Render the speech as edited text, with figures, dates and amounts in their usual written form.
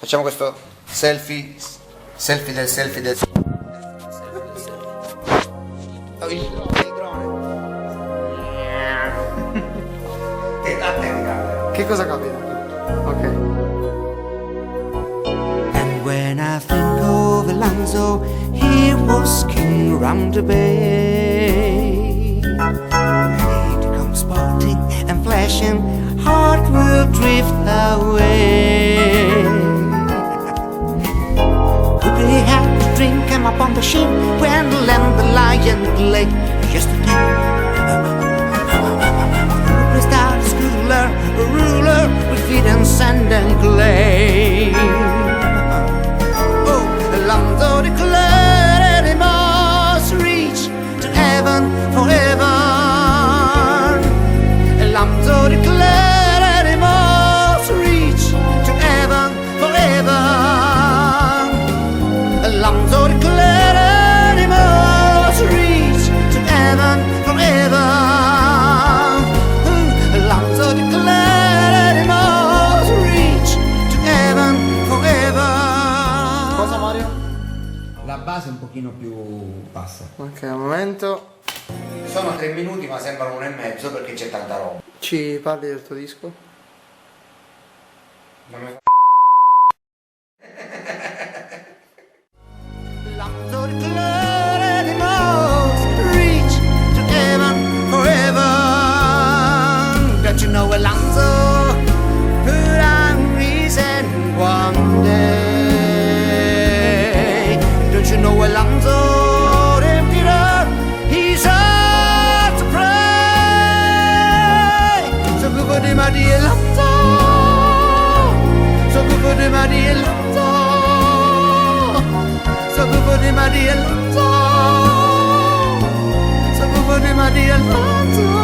Facciamo questo selfie del selfie del oh, il drone. Che cosa capita? Ok. And when I think of Alonso, he was king round the bay. He'd come sporting and flashing, heart will drift away. Quickly had to drink him up on the ship when the lamb, the lion played yesterday. Star schooler, a ruler with feet and sand and clay. Oh, Alonso declared he must reach to heaven forever. Alonso declared he must reach to heaven forever. Alonso declared he must reach to heaven forever. Alonso declared he must reach to heaven forever. Cosa, Mario? La base è un pochino più bassa. Ok, un momento. Sono 3 minuti ma sembrano 1,5 perché c'è tanta roba. Ci parli del tuo disco? Non mi fa... Alonso declared he must reach to heaven forever. Don't you know Alonso could have risen one day? Don't you know Alonso lifted up his heart to pray? So good for my dear Alonso, so good for my dear Alonso, so good for my dear Alonso, so good for my dear Alonso.